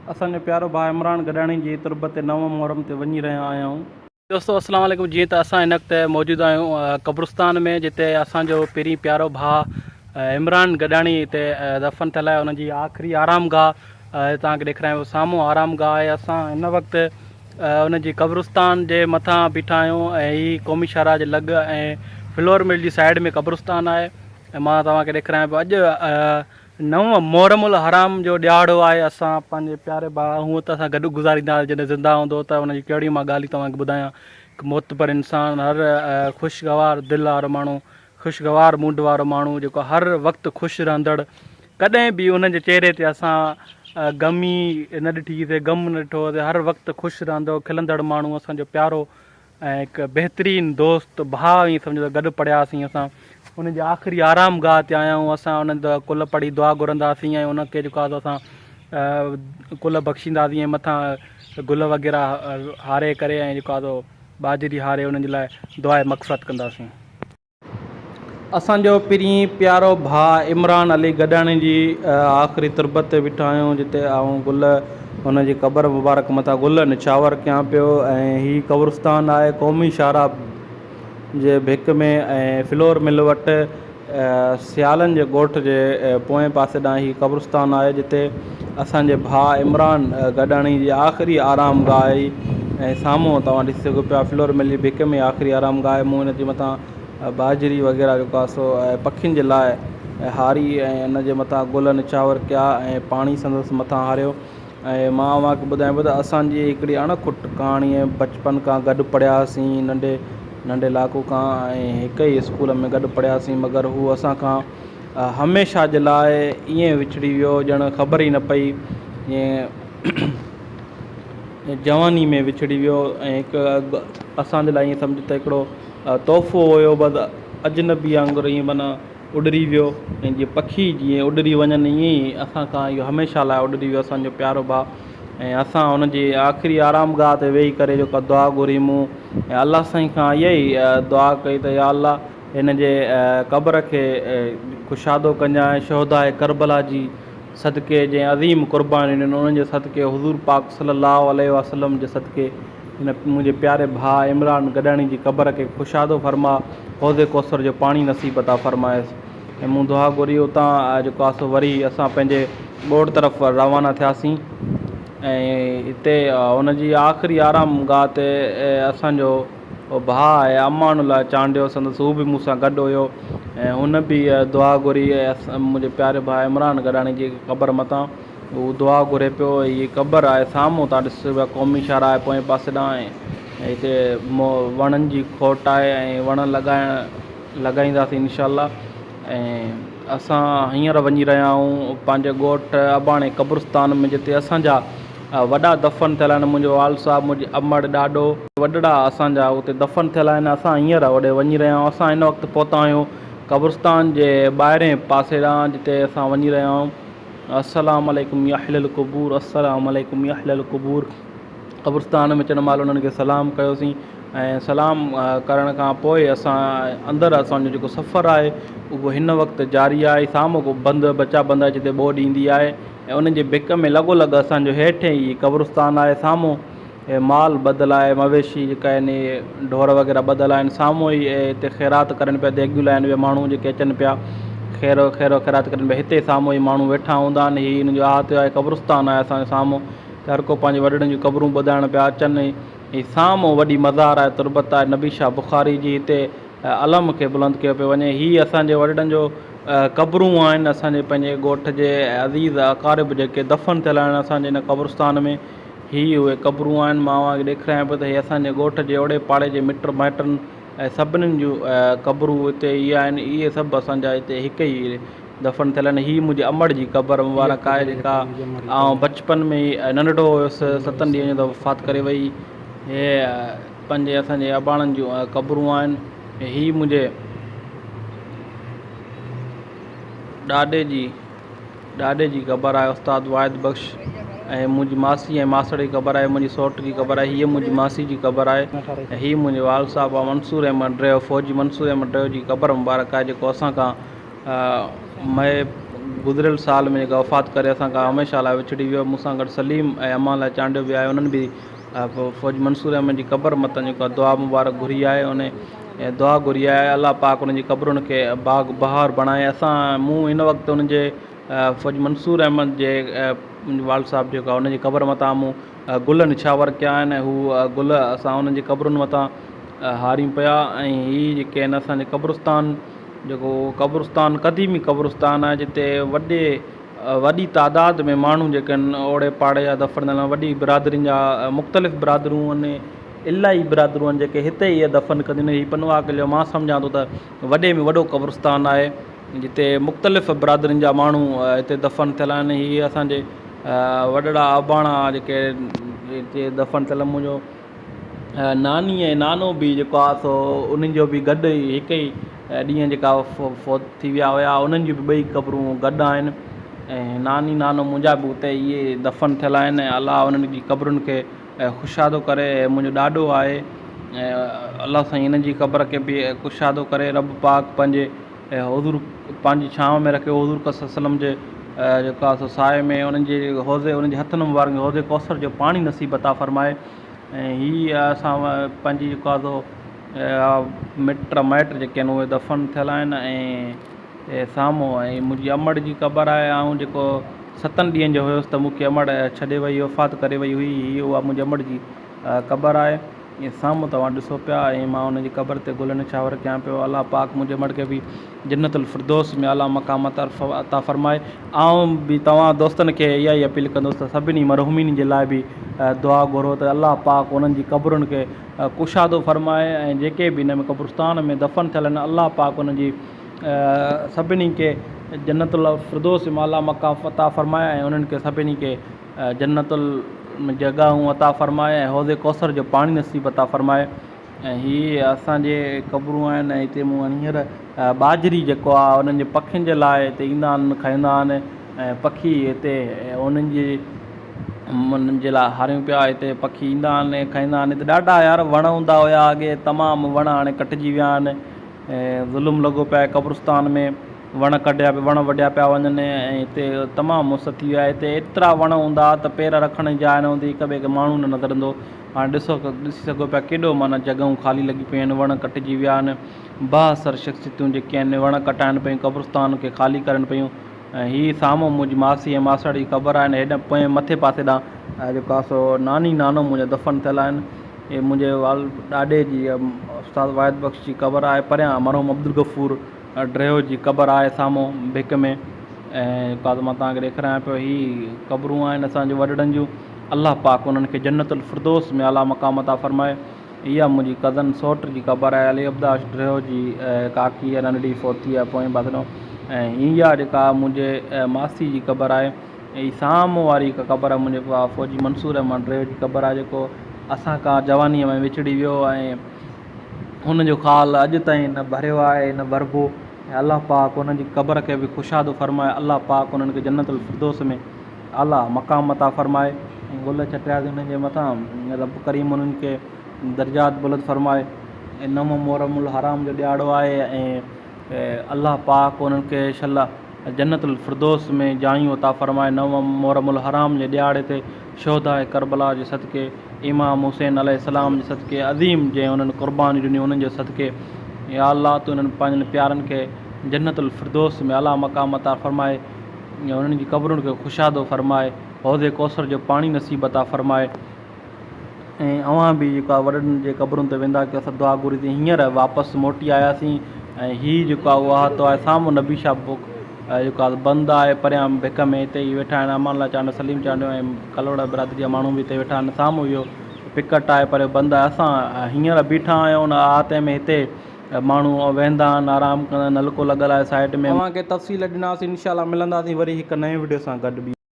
असांजो प्यारो भाउ इमरान गडाणी जी तुरबत 9 मुहर्रम ते वञी रहिया आहियूं। दोस्तो अस्सलाम वालेकुम। जीअं त असां हिन वक़्तु मौजूदु आहियूं कब्रिस्तान में, जिते असांजो पहिरीं प्यारो भाउ इमरान गडाणी हिते दफ़न थियल आहे। हुनजी आख़िरी आरामगाह तव्हांखे ॾेखारियां। साम्हूं आरामगाह आहे। असां हिन वक़्तु हुनजी कब्रिस्तान जे मथां बीठा आहियूं ऐं हीअ क़ौमी शाहराह जे लॻ ऐं फ्लोर मिल जी साइड में कब्रिस्तान आहे। ऐं मां तव्हांखे ॾेखारियां पियो अॼु 9 मुहर्रमुल हराम जो ॾियारो आहे। असां पंहिंजे प्यारे भाउ हूअं त असां गॾु गुज़ारींदासीं जॾहिं ज़िंदा हूंदो त हुनजी कहिड़ी मां ॻाल्हियूं तव्हांखे ॿुधायां। मोतबर इंसानु, हर ख़ुशगवार दिलि वारो माण्हू, ख़ुशगवार मूड वारो माण्हू, जेको हर वक़्तु ख़ुशि रहंदड़, कॾहिं बि उन्हनि जे चहिरे ते असां ग़मी न ॾिठीसीं, ग़म न ॾिठो, हर वक़्तु ख़ुशि रहंदो, खिलंदड़ माण्हू, असांजो प्यारो ऐं हिकु बहितरीनु दोस्त भाउ ई सम्झो गॾु पढ़ियासीं। असां उनजी आख़िरी आरामगाह ते आया आहियूं। असां उन्हनि कुल पढ़ी दुआ घुरंदासीं ऐं उनखे जेको आहे असां कुल बख़्शींदासीं ऐं मथां गुल वग़ैरह हारे करे ऐं जेको आहे बाजरी हारे उन्हनि जे लाइ दुआ मक़सद कंदासीं। असांजो पहिरीं प्यारो भाउ इमरान अली गडाणी जी आख़िरी तुरबत ते बीठा आहियूं, जिते ऐं गुल हुनजी क़बर मुबारक मथां गुल निछावर कयां पियो। ऐं हीअ क़ब्रिस्तान आहे क़ौमी शाहराह जे भिक में ऐं फ्लोर मिल वटि सियालनि जे ॻोठ जे पोएं पासे ॾांहुं हीअ क़ब्रिस्तान आहे, जिते असांजे भाउ इमरान गडाणी जी आख़िरी आरामगाह आहे। ऐं साम्हूं तव्हां ॾिसी सघो पिया फ्लोर मिल जी भिक में आख़िरी आरामगाह आहे। मूं हिनजे मथां बाजरी वग़ैरह जेको आहे सो पखियुनि जे लाइ हारी ऐं हिनजे मथां गुल निछावर कया ऐं पाणी संदसि मथां हारियो। ऐं मां तव्हांखे ॿुधायां पियो त असांजी हिकिड़ी अणखुट कहाणी आहे। बचपन खां गॾु पढ़ियासीं, नंढे लाकू खां, ऐं हिकु ई स्कूल में गॾु पढ़ियासीं, मगर हू असांखां हमेशह जे लाइ ईअं विछड़ी वियो ॼण ख़बर ई न पई, जीअं जवानी में विछड़ी वियो। ऐं हिकु असांजे लाइ ईअं सम्झ त हिकिड़ो तोहफ़ो हुयो, बस अजनबी वांगुरु ईअं माना उॾरी वियो। ऐं जीअं पखी जीअं उॾरी वञनि ईअं ई असांखां इहो हमेशह लाइ उॾरी वियो असांजो प्यारो भाउ। ऐं असां हुनजी आख़िरी आरामगाह ते वेही करे जेका दुआ घुरी मूं ऐं अलाह साईं खां इहा ई दुआ कई त या अलाह हिन जे क़बर खे कुशादो कजांइ शोहदाए करबला जी सदके, जंहिं अज़ीम क़ुर्बानी ॾिनो, उन्हनि जे सदके, हुज़ूर पाक सल्लल्लाहु अलैहि वसल्लम जे सदके हिन मुंहिंजे प्यारे भाउ इमरान गडाणी जी क़बर खे कुशादो फरमा, हौज़े कौसर जो पाणी नसीब अता फरमाएसि। ऐं मूं दुआ घुरी उतां जेको आहे सो वरी असां पंहिंजे ॻोठ तरफ़ रवाना थियासीं। ऐं हिते हुनजी आख़िरी आरामगाह ते असांजो भाउ आहे अमानुल्लाह चांडियो संदसि, हू बि मूंसां गॾु हुयो ऐं हुन बि दुआ घुरी। मुंहिंजे प्यारे भाउ इमरान गडाणी जी क़बर मथां हू दुआ घुरे पियो। हीअ क़बर आहे साम्हूं तव्हां ॾिसो पिया क़ौमी शाहराह आहे पोएं पासे ॾांहुं, ऐं हिते वणनि जी खोट आहे ऐं वण लॻाईंदासीं इंशाअल्लाह। ऐं असां हींअर वञी रहिया आहियूं पंहिंजे ॻोठ अबाणे क़ब्रिस्तान में, जिते असांजा वॾा दफ़न थियल आहिनि। मुंहिंजो वाल साहबु, मुंहिंजी अमड़, ॾाॾो वॾड़ा असांजा उते दफ़न थियल आहिनि। असां हींअर होॾे वञी रहिया आहियूं। असां हिन वक़्तु पहुता आहियूं क़ब्रिस्तान जे ॿाहिरें पासे ॾांहुं, जिते असां वञी रहिया आहियूं। अस्सलाम वालेकुम या अहलल क़ुबूर, अस्सलाम वालेकुम या अहलल क़ुबूर। क़ब्रिस्तान में अचण महिल उन्हनि खे सलाम कयोसीं ऐं सलाम करण खां पोइ असां अंदरि असांजो जेको सफ़रु आहे उहो हिन वक़्तु जारी आहे। साम्हूं को बंदि बचा बंदि जिते ॿोॾि ईंदी आहे ऐं उन जे भिक में लॻोलॻि असांजो हेठि ई क़ब्रिस्तान आहे। साम्हूं माल ॿधल आहे, मवेशी जेका आहिनि, ढोर वग़ैरह ॿधल आहिनि। साम्हूं ई हिते ख़ैरात करनि पिया, देगियूं लाहिनि पिया माण्हू जेके अचनि पिया, खैरो ख़ैरात करनि पिया। हिते साम्हूं ई माण्हू वेठा हूंदा आहिनि। हीअ हिन जो अहातो आहे, क़ब्रिस्तान आहे असांजे साम्हूं। त हर को पंहिंजे वॾड़नि जूं क़बरूं ॿुधाइण पिया अचनि। हीअ साम्हूं वॾी मज़ार आहे, तुरबत आहे नबी शाह बुख़ारी जी, हिते अलम खे बुलंद कयो पियो वञे। हीअ असांजे वॾड़नि जो क़बरूं आहिनि, असांजे पंहिंजे ॻोठ जे अज़ीज़ अक़ारिब जेके दफ़न थियल आहिनि असांजे हिन क़ब्रिस्तान में। हीअ उहे क़बरूं आहिनि। मां तव्हांखे ॾेखारियां पियो त हीअ असांजे ॻोठ जे ओड़े पाड़े जे मिट माइटनि ऐं सभिनीनि जूं क़बरूं हिते इहे आहिनि। इहे सभु असांजा हिते हिकु ई दफ़न थियल आहिनि। हीअ मुंहिंजी अमड़ जी क़बर मुबारक आहे, जेका आउं बचपन में ई नंढड़ो हुयुसि, 7 ॾींहंनि जो वफ़ात करे वई। हे पंहिंजे असांजे अबाणनि जूं क़बरूं आहिनि। हीअ मुंहिंजे ॾाॾे जी क़बर आहे, उस्ताद वाहिद बख़्श। ऐं मुंहिंजी मासी ऐं मासड़ जी क़बर आहे, मुंहिंजी सौट जी क़बर आहे। हीअ मुंहिंजी मासी जी क़बर आहे। ऐं हीअ मुंहिंजे वाल साहबु आहे मंसूर अहमद ड्रेव, फ़ौजी मंसूर अहमद ड्रेव जी क़बर मुबारक आहे, जेको असांखां मए गुज़िरियल साल में जेका वफ़ात करे असां खां हमेशह लाइ विछड़ी वियो। मूंसां गॾु सलीम ऐं अमा लाइ चांडियो बि आहे। उन्हनि बि फ़ौज मंसूर अहमद जी क़बर मथां जेको दुआ मुबारक घुरी आहे, उन दुआ घुरी आहे अलाह पाक उन्हनि जी क़बरुनि खे बाग बहार बणाए। मूं हिन वक़्तु उन्हनि जे फ़ौज मंसूर अहमद जे वाल साहिब जेको आहे उनजी क़बर मथां मूं गुल निछावर कया आहिनि। हू गुल असां उन्हनि जी क़बरुनि मथां हारियूं पिया। ऐं हीअ जेके आहिनि असांजे क़ब्रिस्तान, जेको क़ब्रिस्तान क़दीमी क़ब्रिस्तान आहे, जिते वॾी तादाद में माण्हू जेके आहिनि ओड़े पाड़े जा दफ़न थियल वॾी बिरादरियुनि जा मुख़्तलिफ़ बिरादरूं आहिनि, इलाही बिरादरूं आहिनि जेके हिते ई दफ़न कंदियूं आहिनि। हीअ पनवा क़िलो मां सम्झां थो त वॾे में वॾो क़ब्रिस्तान आहे, जिते मुख़्तलिफ़ बिरादरियुनि जा माण्हू हिते दफ़न थियल आहिनि। हीअ असांजे वॾड़ा अबाणा जेके हिते दफ़न थियल, मुंहिंजो नानी ऐं नानो बि जेको आहे सो उन्हनि जो बि गॾु ई हिकु ई ॾींहं जेका फौत थी विया हुआ, उन्हनि जूं बि ॿई क़बरूं गॾु आहिनि। ऐं नानी नानो मुंहिंजा बि उते इहे दफ़न थियल आहिनि। ऐं अलाह उन्हनि जी क़बरुनि खे ख़ुशादो करे। मुंहिंजो ॾाॾो आहे, ऐं अलाह साईं हिननि जी क़बर खे बि ख़ुशादो करे। रब पाक पंहिंजे हुज़ूर पंहिंजी छांव में रखे। हुज़ूर सल्लल्लाहु अलैहि वसल्लम जे जेको आहे सो साए में उन्हनि जे हौज़े, उन्हनि जे हथनि मुबारक हौज़े कौसर जो पाणी नसीब अता फ़रमाए। ऐं हीअ असां पंहिंजी जेको आहे सो मिट माइट जेके आहिनि उहे दफ़न थियल आहिनि। ऐं साम्हूं ऐं मुंहिंजी अमड़ जी क़बर आहे। ऐं जेको 7 ॾींहंनि जो हुयुसि त मूंखे अमड़ छॾे वई, वफ़ात करे वई हुई। हीअ उहा मुंहिंजी अमड़ जी क़बर आहे। ईअं साम्हूं तव्हां ॾिसो पिया। ऐं मां हुनजी क़बर ते गुल निछावर कयां पियो। अलाह पाक मुंहिंजे अमड़ खे बि जन्नतुल फिरदौस में अला मक़ाम अता फ़रमाए। ऐं बि तव्हां दोस्तनि खे इहा ई अपील कंदुसि त सभिनी मरहूमिन जे लाइ बि दुआ घुरो त अलाह पाक उन्हनि जी क़बरुनि खे कुशादो फ़रमाए। ऐं जेके बि हिन में क़ब्रिस्तान में दफ़न थियल आहिनि, अलाह पाक उन्हनि जी सभिनी खे जन्नतुल फिरदौस में अला मक़ाम अता फ़रमाए। ऐं उन्हनि खे सभिनी खे जन्नतुल जॻहूं अता फ़रमाए ऐं हौज़े कौसर जो पाणी नसीब अता फ़रमाए। ऐं हीअ असांजे क़बरूं आहिनि। ऐं हिते मूं हींअर ॿाजरी जेको आहे उन्हनि जे पखियुनि जे लाइ हिते ईंदा आहिनि, खाईंदा आहिनि। ऐं पखी हिते उन्हनि जे लाइ हारियूं पिया। हिते पखी ईंदा आहिनि, खाईंदा आहिनि। हिते ॾाढा यार वण हूंदा हुआ अॻे, तमामु वण हाणे कटिजी विया आहिनि। ऐं ज़ुल्म लॻो पिया आहे क़ब्रिस्तान में, वण वढिया पिया वञनि। ऐं हिते तमामु मुस थी विया आहे। हिते एतिरा वण हूंदा त पेर रखण जी जाइ न हूंदी, हिक ॿिए खे माण्हू न नज़रंदो। हाणे ॾिसी सघो पिया केॾो माना जॻहियूं ख़ाली लॻी पियूं आहिनि, वण कटिजी विया आहिनि। 72 शख़्सियतूं जेके आहिनि वण कटाइनि पियूं, क़ब्रिस्तान खे ख़ाली करनि पियूं। ऐं हीअ साम्हूं मुंहिंजी मासी ऐं मासड़ जी क़बर आहिनि। हेॾा पोइ मथे पासे ॾांहुं जेको आहे सो नानी नानो मुंहिंजा दफ़न थियल आहिनि। इहे मुंहिंजे ॾाॾे जी उस्ताद वाहिद बख़्श जी क़बर आहे। परियां मरहूम अब्दुल गफ़ूर ड्रेहो जी क़बर आहे साम्हूं भिक में। ऐं जेको आहे मां तव्हांखे ॾेखारियां पियो, हीअ क़बरूं आहिनि असांजे वॾड़नि जूं। अलाह पाक उन्हनि खे जन्नतुल फिरदौस में अला मक़ाम अता फ़रमाए। इहा मुंहिंजी कज़न सौट जी क़बर आहे, अली अब्दाश ड्रेहो जी काकी आहे, नंढड़ी फोती आहे पोएं पासो। ऐं इहा जेका मुंहिंजे मासी जी क़बर आहे। ऐं साम्हूं वारी हिकु क़बर आहे मुंहिंजे फ़ौजी मंसूर अहमद ड्रेहो जी क़बर आहे, जेको असां खां जवानीअ में विछड़ी वियो। ऐं हुनजो ख़ाल अॼु ताईं न भरियो आहे, न भरिबो। ऐं अलाह पाक उन्हनि जी क़बर खे बि ख़ुशादो फ़रमाए। अलाह पाक उन्हनि खे जन्नतुल फिरदौस में आला मक़ाम अता फ़रमाए। ऐं गुल छटियासीं उन्हनि जे मथां, रब करीम उन्हनि खे दर्जात बुलंद फ़रमाए। ऐं 9 मुहर्रमुल हराम जो ॾियारो आहे। ऐं अलाह पाक उन्हनि खे इनशाअल्लाह जन्नतुल फिरदौस में जायूं अता फ़रमाए। 9 मुहर्रमुल हराम जे ॾियारे ते शोहदा करबला जे सदक़े, इमाम हुसैन अलैहिस्सलाम जे सदक़े, अज़ीम जंहिं उन्हनि क़ुर्बानी ॾिनी उन्हनि जे सदक़े, या अलाह तूं उन्हनि पंहिंजनि प्यारनि खे जन्नतुल फिरदौस में अला मक़ाम अता फ़रमाए। उन्हनि जी क़बरुनि खे ख़ुशादो फ़रमाए, हौज़े कौसर जो पाणी नसीब अता फ़रमाए। ऐं अवां बि जेको आहे वॾनि जे क़बरुनि ते वेंदा की असां दुआ घुरी थी। हींअर वापसि मोटी आयासीं। ऐं हीअ जेको आहे उहा हथ आहे साम्हूं नबी शाह बुक जेको आहे बंदि आहे, परियां भिक में हिते ई वेठा आहिनि। अमान लाइ चांडियो, सलीम चांडियो ऐं कलोड़ बिरादरी जा माण्हू बि हिते वेठा आहिनि। साम्हूं इहो पिकट आहे पर बंदि आहे। असां हींअर बीठा आहियूं उन आते में, हिते माण्हू वेंदा आहिनि, आराम कंदा आहिनि, नलको लॻल आहे साइड में। तव्हांखे तफ़सील ॾिनासीं। इंशाअल्लाह मिलंदासीं वरी हिकु नए वीडियो सां गॾु बि।